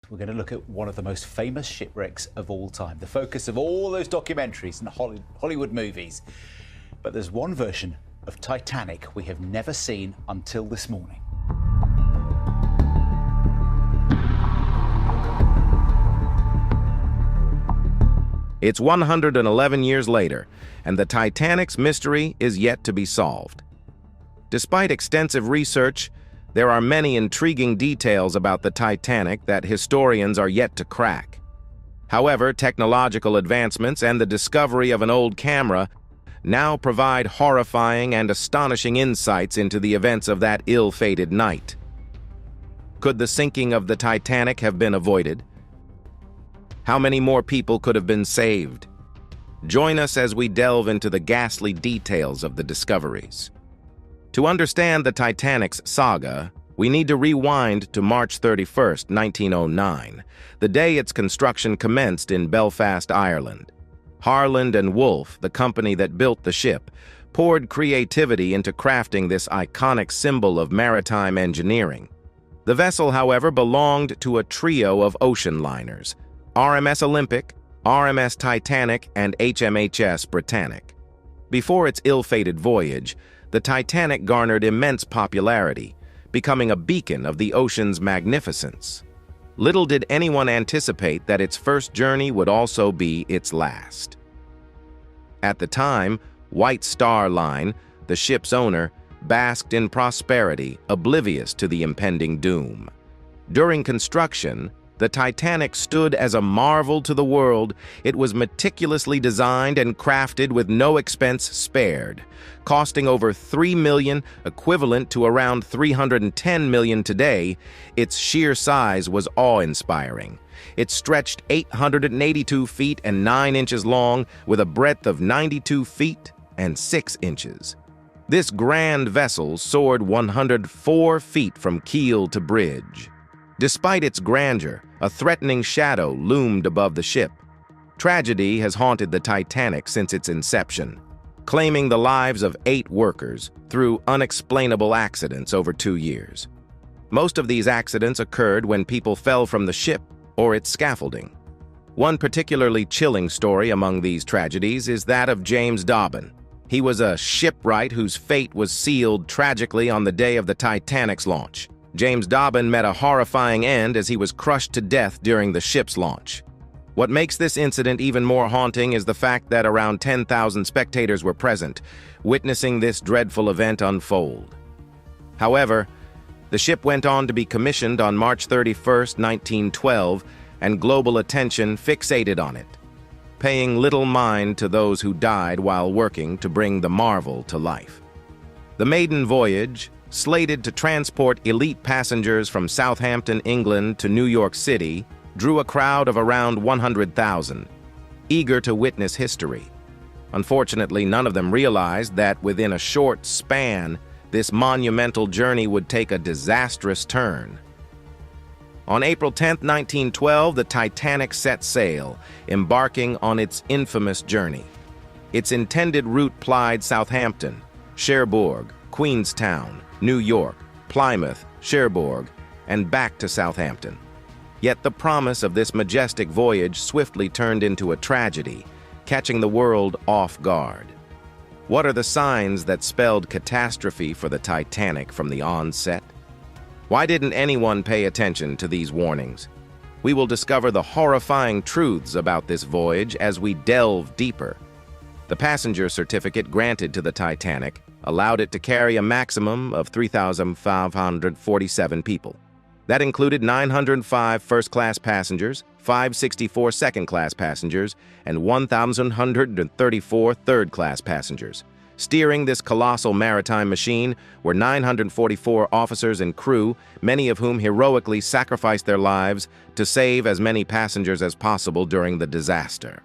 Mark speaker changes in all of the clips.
Speaker 1: We're going to look at one of the most famous shipwrecks of all time, the focus of all those documentaries and Hollywood movies. But there's one version of Titanic we have never seen until this morning.
Speaker 2: It's 111 years later, and the Titanic's mystery is yet to be solved. Despite extensive research, there are many intriguing details about the Titanic that historians are yet to crack. However, technological advancements and the discovery of an old camera now provide horrifying and astonishing insights into the events of that ill-fated night. Could the sinking of the Titanic have been avoided? How many more people could have been saved? Join us as we delve into the ghastly details of the discoveries. To understand the Titanic's saga, we need to rewind to March 31st, 1909, the day its construction commenced in Belfast, Ireland. Harland and Wolff, the company that built the ship, poured creativity into crafting this iconic symbol of maritime engineering. The vessel, however, belonged to a trio of ocean liners: RMS Olympic, RMS Titanic, and HMHS Britannic. Before its ill-fated voyage, the Titanic garnered immense popularity, becoming a beacon of the ocean's magnificence. Little did anyone anticipate that its first journey would also be its last. At the time, White Star Line, the ship's owner, basked in prosperity, oblivious to the impending doom. During construction, the Titanic stood as a marvel to the world. It was meticulously designed and crafted with no expense spared. Costing over $3 million, equivalent to around $310 million today, its sheer size was awe-inspiring. It stretched 882 feet and 9 inches long, with a breadth of 92 feet and 6 inches. This grand vessel soared 104 feet from keel to bridge. Despite its grandeur, a threatening shadow loomed above the ship. Tragedy has haunted the Titanic since its inception, claiming the lives of 8 workers through unexplainable accidents over 2 years. Most of these accidents occurred when people fell from the ship or its scaffolding. One particularly chilling story among these tragedies is that of James Dobbin. He was a shipwright whose fate was sealed tragically on the day of the Titanic's launch. James Dobbin met a horrifying end as he was crushed to death during the ship's launch. What makes this incident even more haunting is the fact that around 10,000 spectators were present, witnessing this dreadful event unfold. However, the ship went on to be commissioned on March 31st, 1912, and global attention fixated on it, paying little mind to those who died while working to bring the marvel to life. The maiden voyage, slated to transport elite passengers from Southampton, England to New York City, drew a crowd of around 100,000, eager to witness history. Unfortunately, none of them realized that within a short span, this monumental journey would take a disastrous turn. On April 10, 1912, the Titanic set sail, embarking on its infamous journey. Its intended route plied Southampton, Cherbourg, Queenstown, New York, Plymouth, Cherbourg, and back to Southampton. Yet the promise of this majestic voyage swiftly turned into a tragedy, catching the world off guard. What are the signs that spelled catastrophe for the Titanic from the onset? Why didn't anyone pay attention to these warnings? We will discover the horrifying truths about this voyage as we delve deeper. The passenger certificate granted to the Titanic allowed it to carry a maximum of 3,547 people. That included 905 first-class passengers, 564 second-class passengers, and 1,134 third-class passengers. Steering this colossal maritime machine were 944 officers and crew, many of whom heroically sacrificed their lives to save as many passengers as possible during the disaster.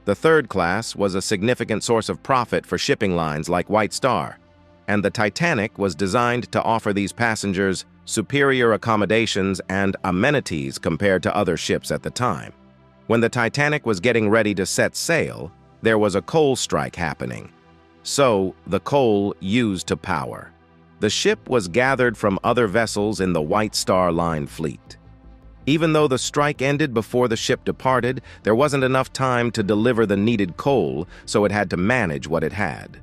Speaker 2: The third class was a significant source of profit for shipping lines like White Star, and the Titanic was designed to offer these passengers superior accommodations and amenities compared to other ships at the time. When the Titanic was getting ready to set sail, there was a coal strike happening. So, the coal used to power. The ship was gathered from other vessels in the White Star Line fleet. Even though the strike ended before the ship departed, there wasn't enough time to deliver the needed coal, so it had to manage what it had.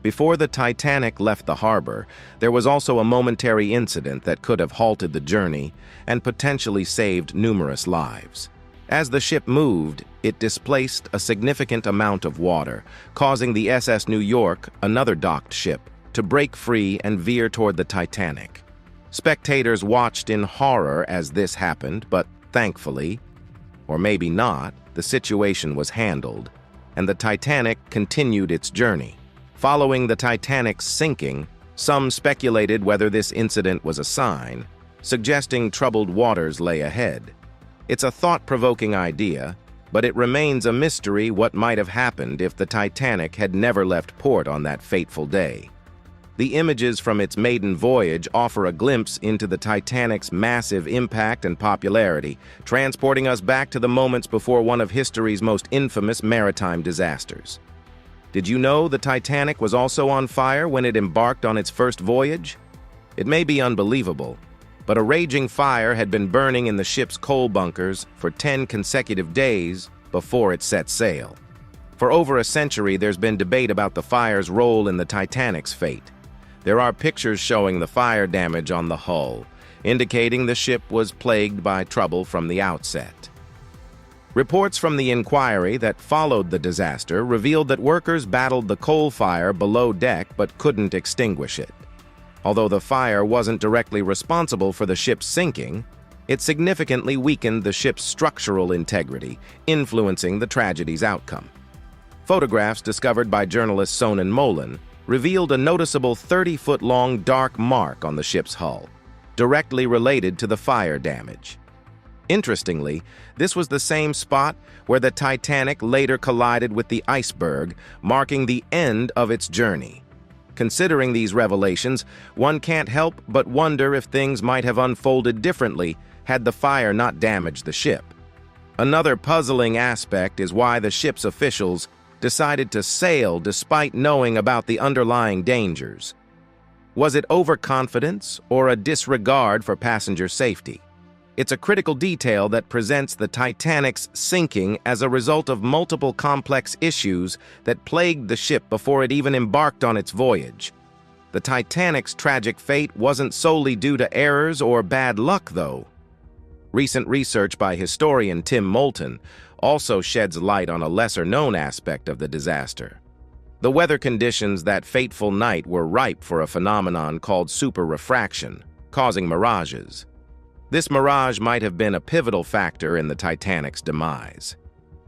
Speaker 2: Before the Titanic left the harbor, there was also a momentary incident that could have halted the journey and potentially saved numerous lives. As the ship moved, it displaced a significant amount of water, causing the SS New York, another docked ship, to break free and veer toward the Titanic. Spectators watched in horror as this happened, but thankfully, or maybe not, the situation was handled, and the Titanic continued its journey. Following the Titanic's sinking, some speculated whether this incident was a sign, suggesting troubled waters lay ahead. It's a thought-provoking idea, but it remains a mystery what might have happened if the Titanic had never left port on that fateful day. The images from its maiden voyage offer a glimpse into the Titanic's massive impact and popularity, transporting us back to the moments before one of history's most infamous maritime disasters. Did you know the Titanic was also on fire when it embarked on its first voyage? It may be unbelievable, but a raging fire had been burning in the ship's coal bunkers for 10 consecutive days before it set sail. For over a century, there's been debate about the fire's role in the Titanic's fate. There are pictures showing the fire damage on the hull, indicating the ship was plagued by trouble from the outset. Reports from the inquiry that followed the disaster revealed that workers battled the coal fire below deck but couldn't extinguish it. Although the fire wasn't directly responsible for the ship's sinking, it significantly weakened the ship's structural integrity, influencing the tragedy's outcome. Photographs discovered by journalist Sonnen Molen revealed a noticeable 30-foot-long dark mark on the ship's hull, directly related to the fire damage. Interestingly, this was the same spot where the Titanic later collided with the iceberg, marking the end of its journey. Considering these revelations, one can't help but wonder if things might have unfolded differently had the fire not damaged the ship. Another puzzling aspect is why the ship's officials decided to sail despite knowing about the underlying dangers. Was it overconfidence or a disregard for passenger safety? It's a critical detail that presents the Titanic's sinking as a result of multiple complex issues that plagued the ship before it even embarked on its voyage. The Titanic's tragic fate wasn't solely due to errors or bad luck, though. Recent research by historian Tim Moulton also sheds light on a lesser-known aspect of the disaster. The weather conditions that fateful night were ripe for a phenomenon called superrefraction, causing mirages. This mirage might have been a pivotal factor in the Titanic's demise.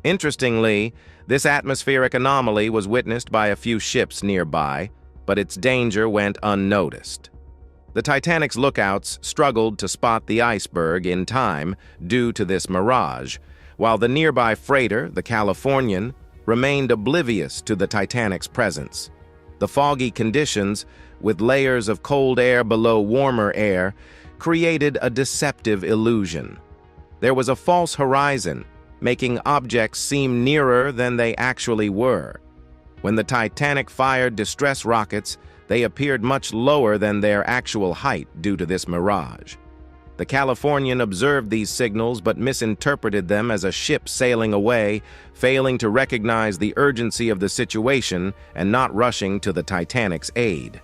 Speaker 2: Interestingly, this atmospheric anomaly was witnessed by a few ships nearby, but its danger went unnoticed. The Titanic's lookouts struggled to spot the iceberg in time due to this mirage, while the nearby freighter, the Californian, remained oblivious to the Titanic's presence. The foggy conditions, with layers of cold air below warmer air, created a deceptive illusion. There was a false horizon, making objects seem nearer than they actually were. When the Titanic fired distress rockets, they appeared much lower than their actual height due to this mirage. The Californian observed these signals but misinterpreted them as a ship sailing away, failing to recognize the urgency of the situation and not rushing to the Titanic's aid.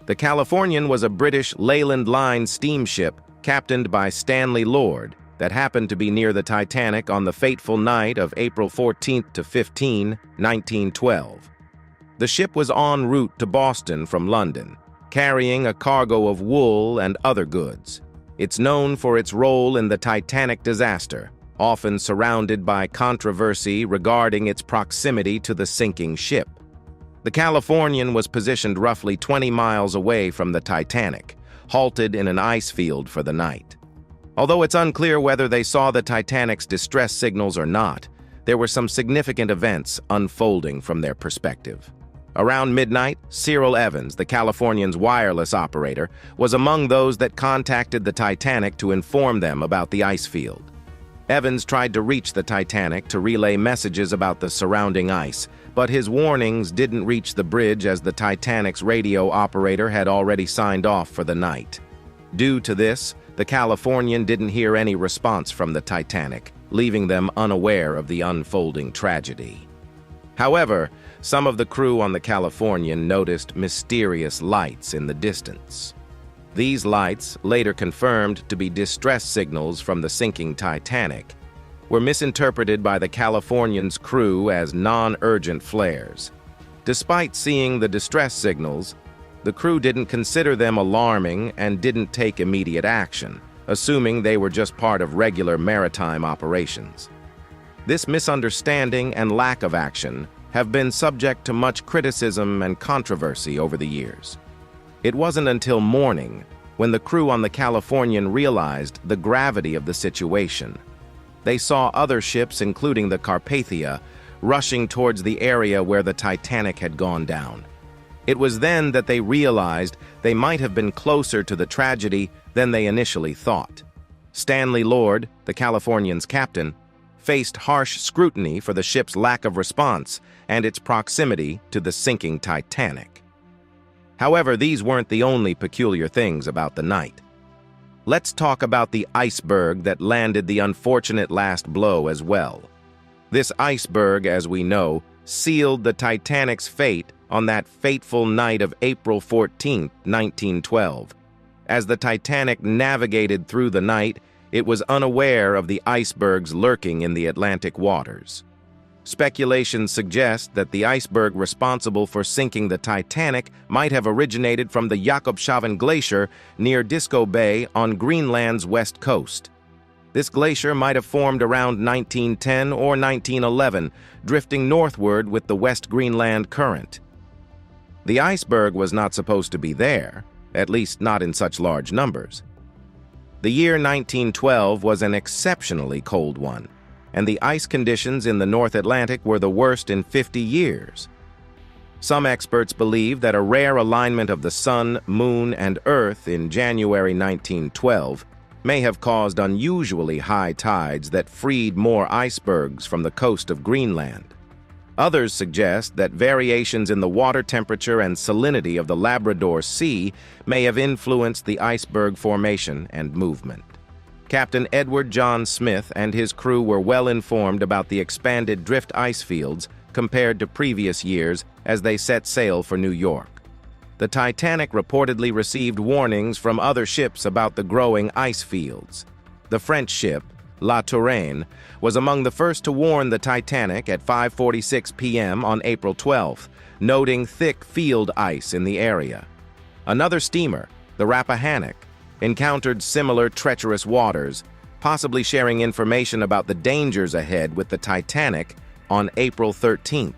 Speaker 2: The Californian was a British Leyland Line steamship captained by Stanley Lord that happened to be near the Titanic on the fateful night of April 14 to 15, 1912. The ship was en route to Boston from London, carrying a cargo of wool and other goods. It's known for its role in the Titanic disaster, often surrounded by controversy regarding its proximity to the sinking ship. The Californian was positioned roughly 20 miles away from the Titanic, halted in an ice field for the night. Although it's unclear whether they saw the Titanic's distress signals or not, there were some significant events unfolding from their perspective. Around midnight, Cyril Evans, the Californian's wireless operator, was among those that contacted the Titanic to inform them about the ice field. Evans tried to reach the Titanic to relay messages about the surrounding ice, but his warnings didn't reach the bridge as the Titanic's radio operator had already signed off for the night. Due to this, the Californian didn't hear any response from the Titanic, leaving them unaware of the unfolding tragedy. However, some of the crew on the Californian noticed mysterious lights in the distance. These lights, later confirmed to be distress signals from the sinking Titanic, were misinterpreted by the Californian's crew as non-urgent flares. Despite seeing the distress signals, the crew didn't consider them alarming and didn't take immediate action, assuming they were just part of regular maritime operations. This misunderstanding and lack of action have been subject to much criticism and controversy over the years. It wasn't until morning when the crew on the Californian realized the gravity of the situation. They saw other ships, including the Carpathia, rushing towards the area where the Titanic had gone down. It was then that they realized they might have been closer to the tragedy than they initially thought. Stanley Lord, the Californian's captain, faced harsh scrutiny for the ship's lack of response and its proximity to the sinking Titanic. However, these weren't the only peculiar things about the night. Let's talk about the iceberg that landed the unfortunate last blow as well. This iceberg, as we know, sealed the Titanic's fate on that fateful night of April 14, 1912. As the Titanic navigated through the night, it was unaware of the icebergs lurking in the Atlantic waters. Speculation suggests that the iceberg responsible for sinking the Titanic might have originated from the Jakobshavn Glacier near Disko Bay on Greenland's west coast. This glacier might have formed around 1910 or 1911, drifting northward with the West Greenland current. The iceberg was not supposed to be there, at least not in such large numbers. The year 1912 was an exceptionally cold one, and the ice conditions in the North Atlantic were the worst in 50 years. Some experts believe that a rare alignment of the Sun, Moon, and Earth in January 1912 may have caused unusually high tides that freed more icebergs from the coast of Greenland. Others suggest that variations in the water temperature and salinity of the Labrador Sea may have influenced the iceberg formation and movement. Captain Edward John Smith and his crew were well informed about the expanded drift ice fields compared to previous years as they set sail for New York. The Titanic reportedly received warnings from other ships about the growing ice fields. The French ship, La Touraine, was among the first to warn the Titanic at 5:46 p.m. on April 12th, noting thick field ice in the area. Another steamer, the Rappahannock, encountered similar treacherous waters, possibly sharing information about the dangers ahead with the Titanic on April 13th.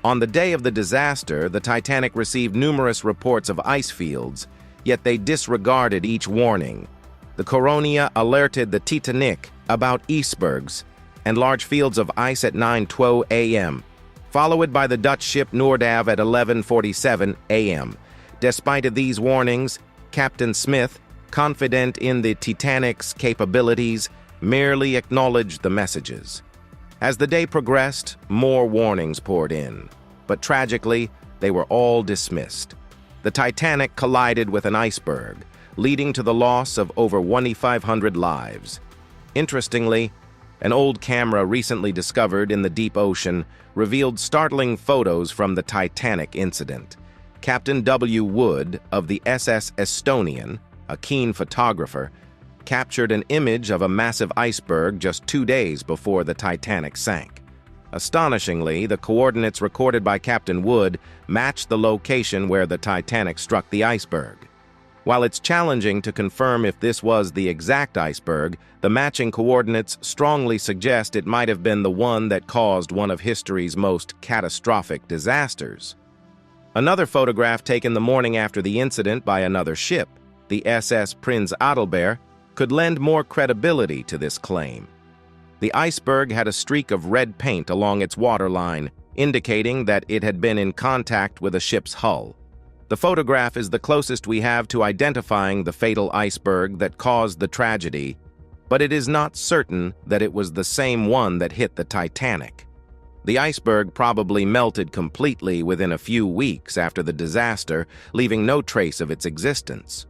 Speaker 2: On the day of the disaster, the Titanic received numerous reports of ice fields, yet they disregarded each warning. The Coronia alerted the Titanic about icebergs and large fields of ice at 9:12 a.m., followed by the Dutch ship Noordav at 11:47 a.m. Despite these warnings, Captain Smith, confident in the Titanic's capabilities, merely acknowledged the messages. As the day progressed, more warnings poured in, but tragically, they were all dismissed. The Titanic collided with an iceberg, leading to the loss of over 2,500 lives. Interestingly, an old camera recently discovered in the deep ocean revealed startling photos from the Titanic incident. Captain W. Wood of the SS Estonian, a keen photographer, captured an image of a massive iceberg just 2 days before the Titanic sank. Astonishingly, the coordinates recorded by Captain Wood matched the location where the Titanic struck the iceberg. While it's challenging to confirm if this was the exact iceberg, the matching coordinates strongly suggest it might have been the one that caused one of history's most catastrophic disasters. Another photograph taken the morning after the incident by another ship, the SS Prinz Adalbert, could lend more credibility to this claim. The iceberg had a streak of red paint along its waterline, indicating that it had been in contact with a ship's hull. The photograph is the closest we have to identifying the fatal iceberg that caused the tragedy, but it is not certain that it was the same one that hit the Titanic. The iceberg probably melted completely within a few weeks after the disaster, leaving no trace of its existence.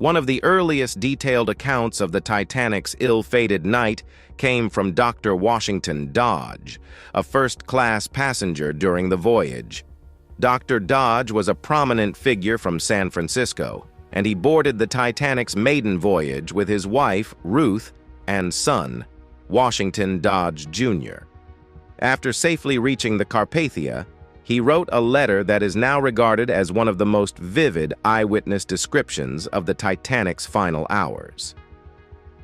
Speaker 2: One of the earliest detailed accounts of the Titanic's ill-fated night came from Dr. Washington Dodge, a first-class passenger during the voyage. Dr. Dodge was a prominent figure from San Francisco, and he boarded the Titanic's maiden voyage with his wife, Ruth, and son, Washington Dodge Jr. After safely reaching the Carpathia, he wrote a letter that is now regarded as one of the most vivid eyewitness descriptions of the Titanic's final hours.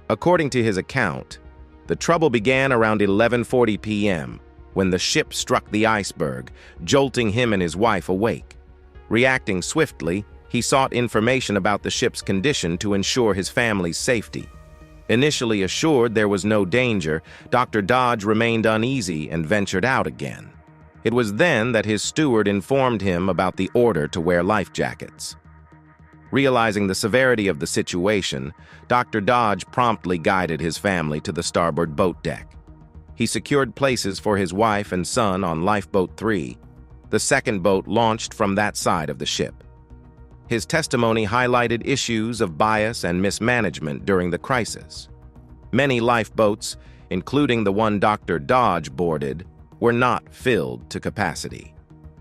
Speaker 2: According to his account, the trouble began around 11:40 p.m. when the ship struck the iceberg, jolting him and his wife awake. Reacting swiftly, he sought information about the ship's condition to ensure his family's safety. Initially assured there was no danger, Dr. Dodge remained uneasy and ventured out again. It was then that his steward informed him about the order to wear life jackets. Realizing the severity of the situation, Dr. Dodge promptly guided his family to the starboard boat deck. He secured places for his wife and son on Lifeboat 3. The second boat launched from that side of the ship. His testimony highlighted issues of bias and mismanagement during the crisis. Many lifeboats, including the one Dr. Dodge boarded, were not filled to capacity.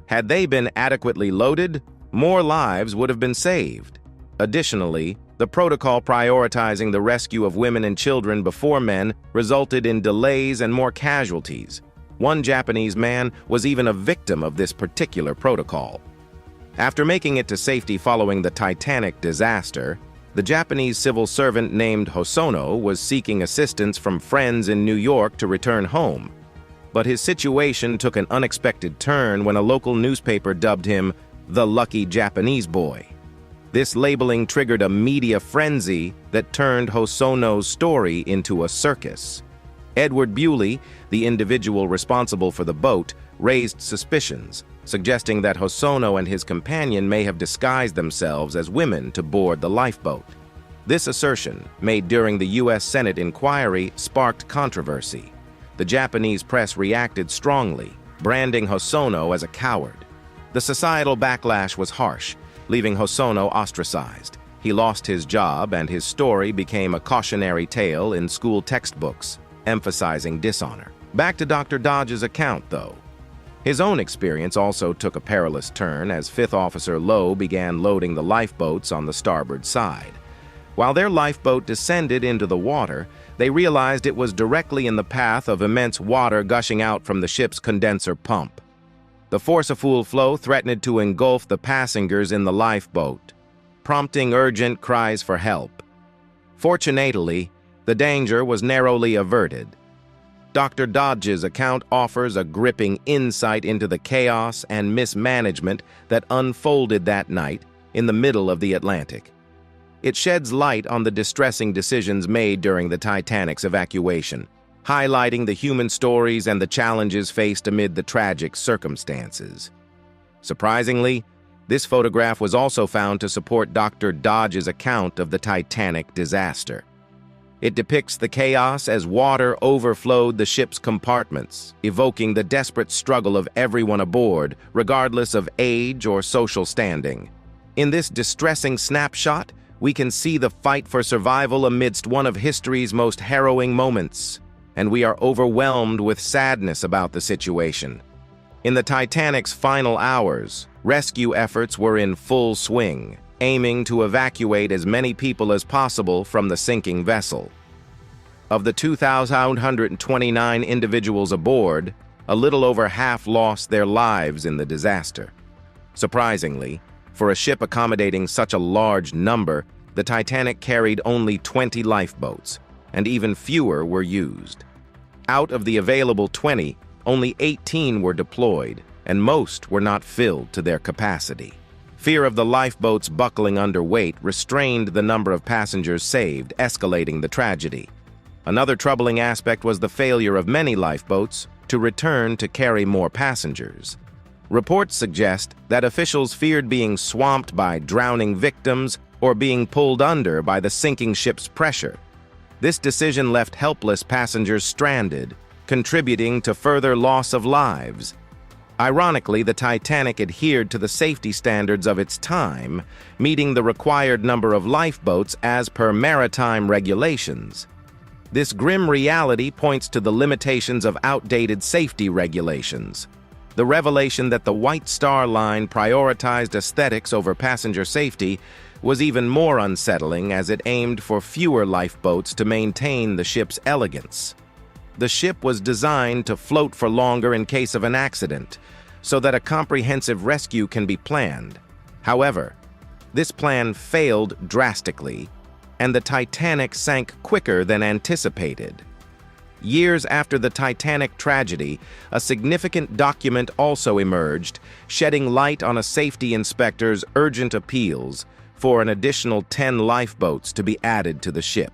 Speaker 2: Had they been adequately loaded, more lives would have been saved. Additionally, the protocol prioritizing the rescue of women and children before men resulted in delays and more casualties. One Japanese man was even a victim of this particular protocol. After making it to safety following the Titanic disaster, the Japanese civil servant named Hosono was seeking assistance from friends in New York to return home. But his situation took an unexpected turn when a local newspaper dubbed him the Lucky Japanese Boy. This labeling triggered a media frenzy that turned Hosono's story into a circus. Edward Bewley, the individual responsible for the boat, raised suspicions, suggesting that Hosono and his companion may have disguised themselves as women to board the lifeboat. This assertion, made during the U.S. Senate inquiry, sparked controversy. The Japanese press reacted strongly, branding Hosono as a coward. The societal backlash was harsh, leaving Hosono ostracized. He lost his job, and his story became a cautionary tale in school textbooks, emphasizing dishonor. Back to Dr. Dodge's account, though. His own experience also took a perilous turn as Fifth Officer Lowe began loading the lifeboats on the starboard side. While their lifeboat descended into the water, they realized it was directly in the path of immense water gushing out from the ship's condenser pump. The forceful flow threatened to engulf the passengers in the lifeboat, prompting urgent cries for help. Fortunately, the danger was narrowly averted. Dr. Dodge's account offers a gripping insight into the chaos and mismanagement that unfolded that night in the middle of the Atlantic. It sheds light on the distressing decisions made during the Titanic's evacuation, highlighting the human stories and the challenges faced amid the tragic circumstances. Surprisingly, this photograph was also found to support Dr. Dodge's account of the Titanic disaster. It depicts the chaos as water overflowed the ship's compartments, evoking the desperate struggle of everyone aboard, regardless of age or social standing. In this distressing snapshot, we can see the fight for survival amidst one of history's most harrowing moments, and we are overwhelmed with sadness about the situation. In the Titanic's final hours, rescue efforts were in full swing, aiming to evacuate as many people as possible from the sinking vessel. Of the 2,129 individuals aboard, a little over half lost their lives in the disaster. Surprisingly, for a ship accommodating such a large number, the Titanic carried only 20 lifeboats, and even fewer were used. Out of the available 20, only 18 were deployed, and most were not filled to their capacity. Fear of the lifeboats buckling under weight restrained the number of passengers saved, escalating the tragedy. Another troubling aspect was the failure of many lifeboats to return to carry more passengers. Reports suggest that officials feared being swamped by drowning victims or being pulled under by the sinking ship's pressure. This decision left helpless passengers stranded, contributing to further loss of lives. Ironically, the Titanic adhered to the safety standards of its time, meeting the required number of lifeboats as per maritime regulations. This grim reality points to the limitations of outdated safety regulations. The revelation that the White Star Line prioritized aesthetics over passenger safety was even more unsettling as it aimed for fewer lifeboats to maintain the ship's elegance. The ship was designed to float for longer in case of an accident, so that a comprehensive rescue can be planned. However, this plan failed drastically, and the Titanic sank quicker than anticipated. Years after the Titanic tragedy, a significant document also emerged, shedding light on a safety inspector's urgent appeals for an additional 10 lifeboats to be added to the ship.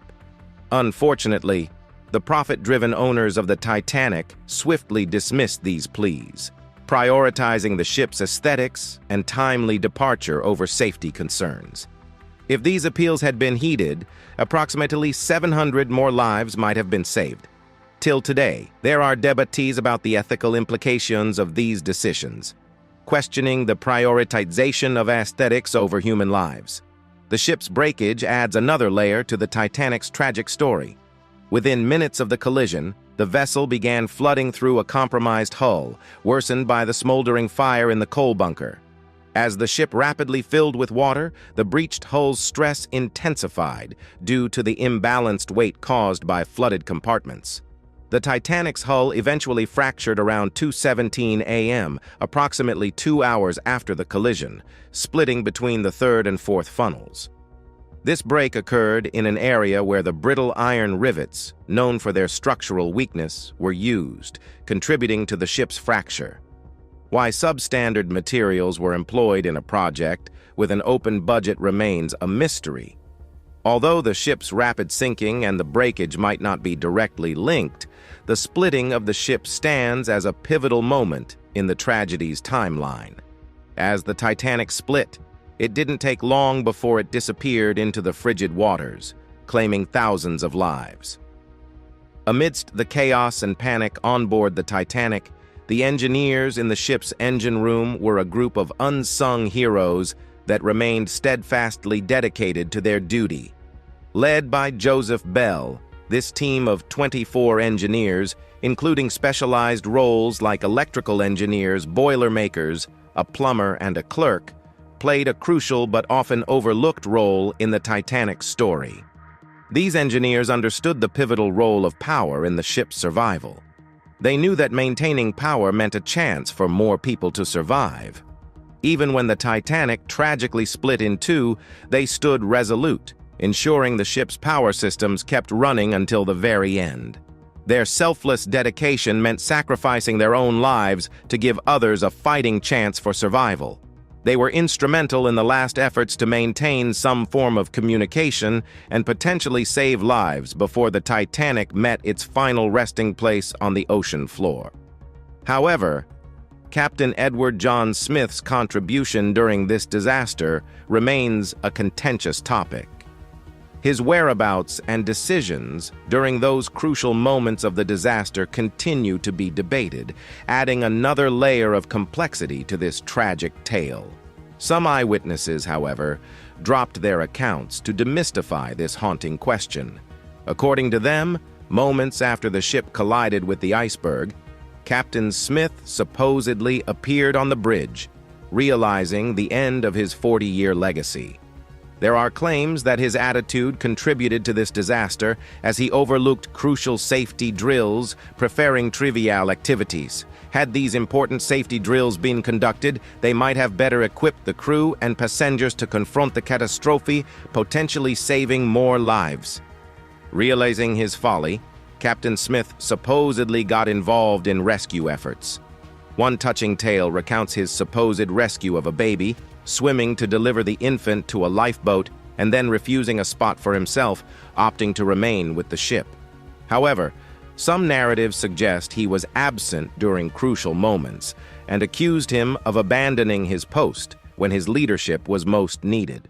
Speaker 2: Unfortunately, the profit-driven owners of the Titanic swiftly dismissed these pleas, prioritizing the ship's aesthetics and timely departure over safety concerns. If these appeals had been heeded, approximately 700 more lives might have been saved. Till today, there are debates about the ethical implications of these decisions, questioning the prioritization of aesthetics over human lives. The ship's breakage adds another layer to the Titanic's tragic story. Within minutes of the collision, the vessel began flooding through a compromised hull, worsened by the smoldering fire in the coal bunker. As the ship rapidly filled with water, the breached hull's stress intensified due to the imbalanced weight caused by flooded compartments. The Titanic's hull eventually fractured around 2:17 a.m., approximately 2 hours after the collision, splitting between the third and fourth funnels. This break occurred in an area where the brittle iron rivets, known for their structural weakness, were used, contributing to the ship's fracture. Why substandard materials were employed in a project with an open budget remains a mystery. Although the ship's rapid sinking and the breakage might not be directly linked, the splitting of the ship stands as a pivotal moment in the tragedy's timeline. As the Titanic split, it didn't take long before it disappeared into the frigid waters, claiming thousands of lives. Amidst the chaos and panic on board the Titanic, the engineers in the ship's engine room were a group of unsung heroes that remained steadfastly dedicated to their duty. Led by Joseph Bell, this team of 24 engineers, including specialized roles like electrical engineers, boilermakers, a plumber, and a clerk, played a crucial but often overlooked role in the Titanic's story. These engineers understood the pivotal role of power in the ship's survival. They knew that maintaining power meant a chance for more people to survive. Even when the Titanic tragically split in two, they stood resolute, ensuring the ship's power systems kept running until the very end. Their selfless dedication meant sacrificing their own lives to give others a fighting chance for survival. They were instrumental in the last efforts to maintain some form of communication and potentially save lives before the Titanic met its final resting place on the ocean floor. However, Captain Edward John Smith's contribution during this disaster remains a contentious topic. His whereabouts and decisions during those crucial moments of the disaster continue to be debated, adding another layer of complexity to this tragic tale. Some eyewitnesses, however, dropped their accounts to demystify this haunting question. According to them, moments after the ship collided with the iceberg, Captain Smith supposedly appeared on the bridge, realizing the end of his 40-year legacy. There are claims that his attitude contributed to this disaster as he overlooked crucial safety drills, preferring trivial activities. Had these important safety drills been conducted, they might have better equipped the crew and passengers to confront the catastrophe, potentially saving more lives. Realizing his folly, Captain Smith supposedly got involved in rescue efforts. One touching tale recounts his supposed rescue of a baby, swimming to deliver the infant to a lifeboat, and then refusing a spot for himself, opting to remain with the ship. However, some narratives suggest he was absent during crucial moments and accused him of abandoning his post when his leadership was most needed.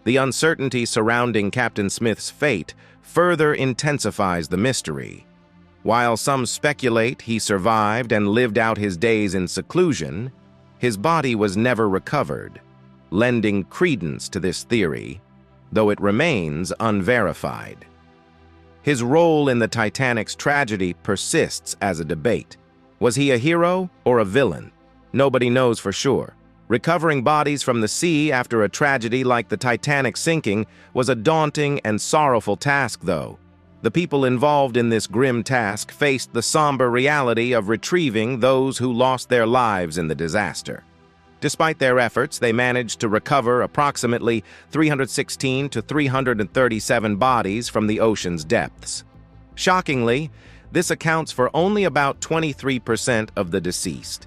Speaker 2: The uncertainty surrounding Captain Smith's fate further intensifies the mystery. While some speculate he survived and lived out his days in seclusion, his body was never recovered, lending credence to this theory, though it remains unverified. His role in the Titanic's tragedy persists as a debate. Was he a hero or a villain? Nobody knows for sure. Recovering bodies from the sea after a tragedy like the Titanic sinking was a daunting and sorrowful task, though. The people involved in this grim task faced the somber reality of retrieving those who lost their lives in the disaster. Despite their efforts, they managed to recover approximately 316 to 337 bodies from the ocean's depths. Shockingly, this accounts for only about 23% of the deceased.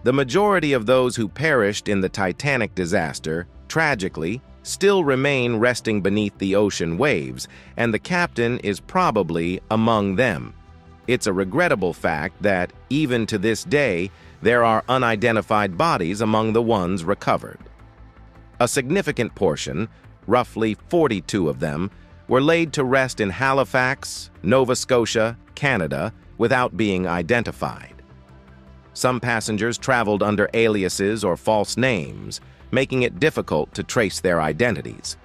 Speaker 2: The majority of those who perished in the Titanic disaster, tragically, still remain resting beneath the ocean waves, and the captain is probably among them. It's a regrettable fact that, even to this day, there are unidentified bodies among the ones recovered. A significant portion, roughly 42 of them, were laid to rest in Halifax, Nova Scotia, Canada, without being identified. Some passengers traveled under aliases or false names, making it difficult to trace their identities.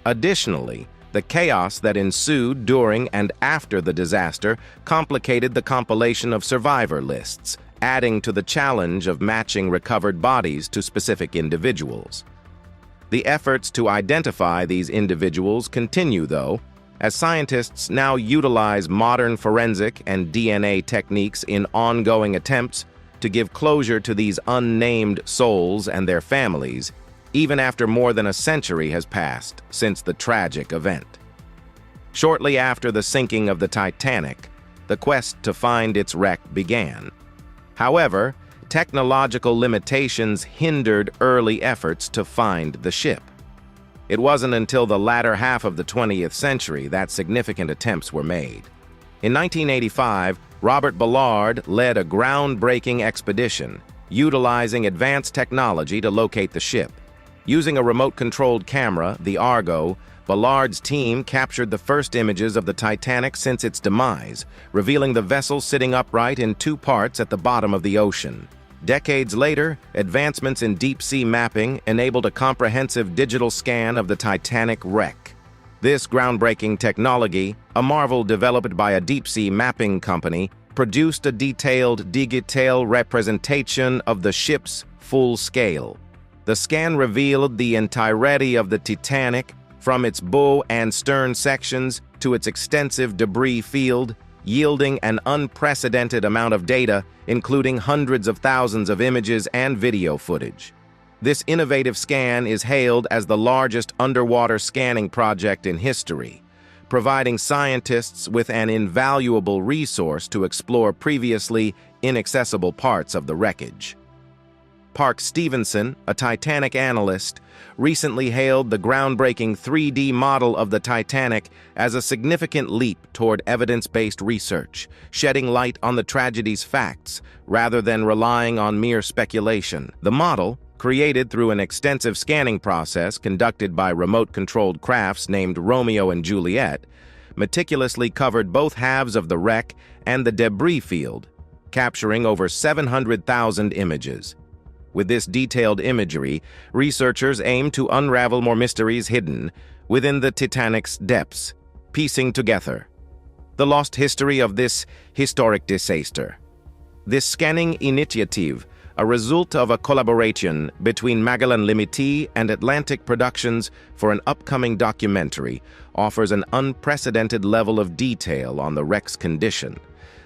Speaker 2: Additionally, the chaos that ensued during and after the disaster complicated the compilation of survivor lists, adding to the challenge of matching recovered bodies to specific individuals. The efforts to identify these individuals continue, though, as scientists now utilize modern forensic and DNA techniques in ongoing attempts to give closure to these unnamed souls and their families, even after more than a century has passed since the tragic event. Shortly after the sinking of the Titanic, the quest to find its wreck began. However, technological limitations hindered early efforts to find the ship. It wasn't until the latter half of the 20th century that significant attempts were made. In 1985, Robert Ballard led a groundbreaking expedition, utilizing advanced technology to locate the ship. Using a remote-controlled camera, the Argo, Ballard's team captured the first images of the Titanic since its demise, revealing the vessel sitting upright in two parts at the bottom of the ocean. Decades later, advancements in deep-sea mapping enabled a comprehensive digital scan of the Titanic wreck. This groundbreaking technology, a marvel developed by a deep-sea mapping company, produced a detailed digital representation of the ship's full scale. The scan revealed the entirety of the Titanic, from its bow and stern sections to its extensive debris field, yielding an unprecedented amount of data, including hundreds of thousands of images and video footage. This innovative scan is hailed as the largest underwater scanning project in history, providing scientists with an invaluable resource to explore previously inaccessible parts of the wreckage. Park Stevenson, a Titanic analyst, recently hailed the groundbreaking 3D model of the Titanic as a significant leap toward evidence-based research, shedding light on the tragedy's facts rather than relying on mere speculation. The model, created through an extensive scanning process conducted by remote-controlled crafts named Romeo and Juliet, meticulously covered both halves of the wreck and the debris field, capturing over 700,000 images. With this detailed imagery, researchers aim to unravel more mysteries hidden within the Titanic's depths, piecing together the lost history of this historic disaster. This scanning initiative, a result of a collaboration between Magellan Limited and Atlantic Productions for an upcoming documentary, offers an unprecedented level of detail on the wreck's condition.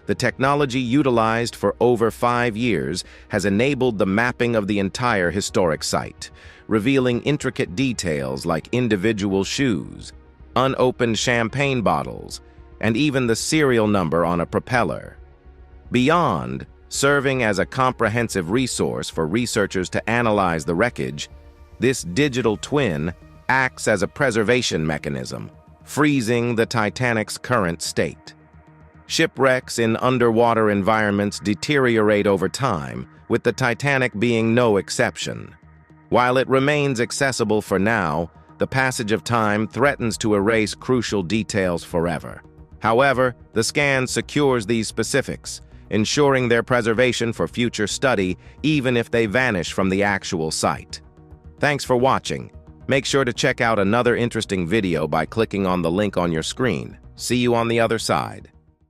Speaker 2: The technology utilized for over 5 years has enabled the mapping of the entire historic site, revealing intricate details like individual shoes, unopened champagne bottles, and even the serial number on a propeller. Beyond serving as a comprehensive resource for researchers to analyze the wreckage, this digital twin acts as a preservation mechanism, freezing the Titanic's current state. Shipwrecks in underwater environments deteriorate over time, with the Titanic being no exception. While it remains accessible for now, the passage of time threatens to erase crucial details forever. However, the scan secures these specifics, ensuring their preservation for future study even if they vanish from the actual site. Thanks for watching. Make sure to check out another interesting video by clicking on the link on your screen. See you on the other side.